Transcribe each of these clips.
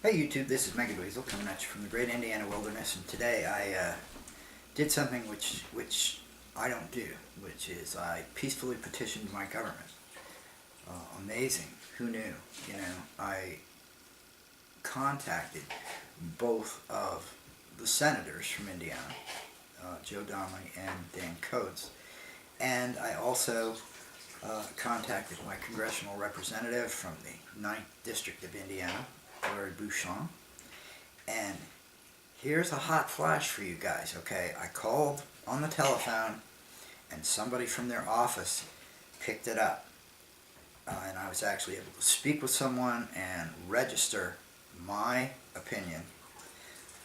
Hey YouTube, this is Mega Dweezil coming at you from the great Indiana wilderness, and today I did something which I don't do, which is I peacefully petitioned my government. Amazing, who knew? I contacted both of the senators from Indiana, Joe Donnelly and Dan Coats, and I also contacted my congressional representative from the 9th District of Indiana, Larry Bucshon. And here's a hot flash for you guys, okay? I called on the telephone and somebody from their office picked it up. And I was actually able to speak with someone and register my opinion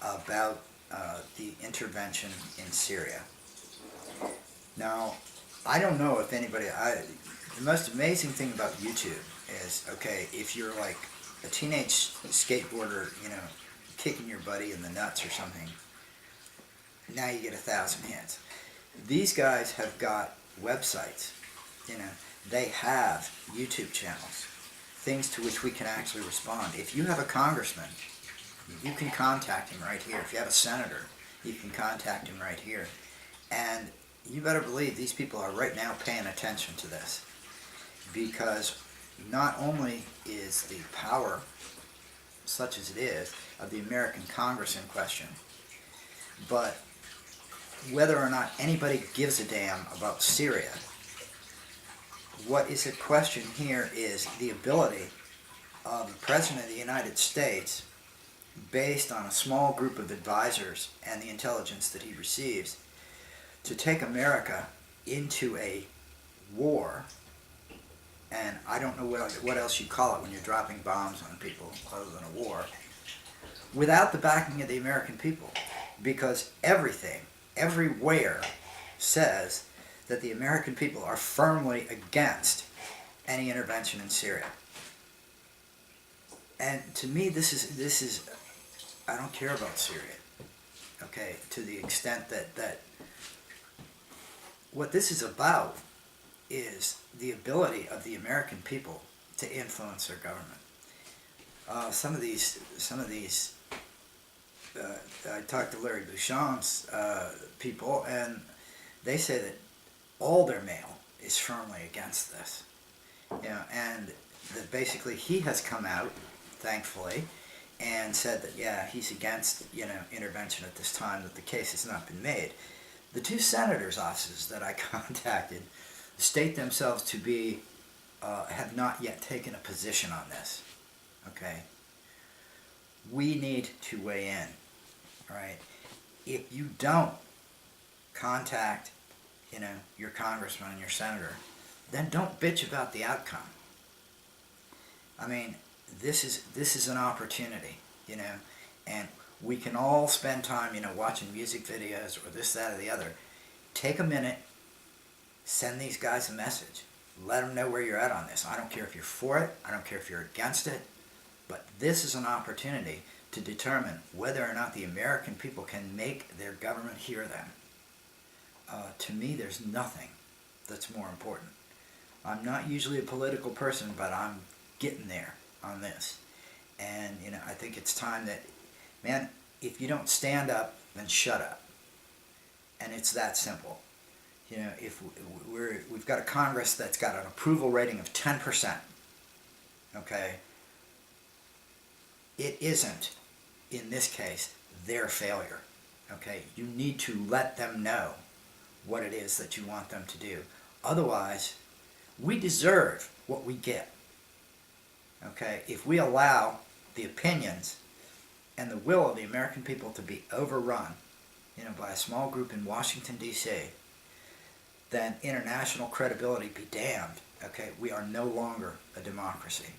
about the intervention in Syria. Now, I don't know if anybody, the most amazing thing about YouTube is, okay, if you're like a teenage skateboarder, kicking your buddy in the nuts or something, now you get 1,000 hits. These guys have got websites, they have YouTube channels, things to which we can actually respond. If you have a congressman, you can contact him right here. If you have a senator, you can contact him right here. And you better believe these people are right now paying attention to this, because not only is the power, such as it is, of the American Congress in question, but whether or not anybody gives a damn about Syria, what is at question here is the ability of the President of the United States, based on a small group of advisors and the intelligence that he receives, to take America into a war. And I don't know what else you call it when you're dropping bombs on people other than a war, without the backing of the American people. Because everything, everywhere, says that the American people are firmly against any intervention in Syria. And to me, this is I don't care about Syria, okay, to the extent that what this is about is the ability of the American people to influence their government. Some of these, I talked to Larry Bucshon's people, and they say that all their mail is firmly against this. And that basically he has come out, thankfully, and said that, yeah, he's against, intervention at this time, that the case has not been made. The two senators' offices that I contacted state themselves to be, have not yet taken a position on this, okay? We need to weigh in, all right? If you don't contact, your congressman and your senator, then don't bitch about the outcome. I mean, this is an opportunity, and we can all spend time, watching music videos or this, that, or the other. Take a minute, send these guys a message. Let them know where you're at on this. I don't care if you're for it. I don't care if you're against it. But this is an opportunity to determine whether or not the American people can make their government hear them. To me, there's nothing that's more important. I'm not usually a political person, but I'm getting there on this. And, I think it's time that, man, if you don't stand up, then shut up. And it's that simple. If we've got a Congress that's got an approval rating of 10%, okay, it isn't, in this case, their failure, okay? You need to let them know what it is that you want them to do. Otherwise, we deserve what we get, okay? If we allow the opinions and the will of the American people to be overrun, by a small group in Washington, D.C., then international credibility be damned, okay? We are no longer a democracy.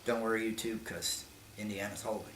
Don't worry, YouTube, because Indiana's holding.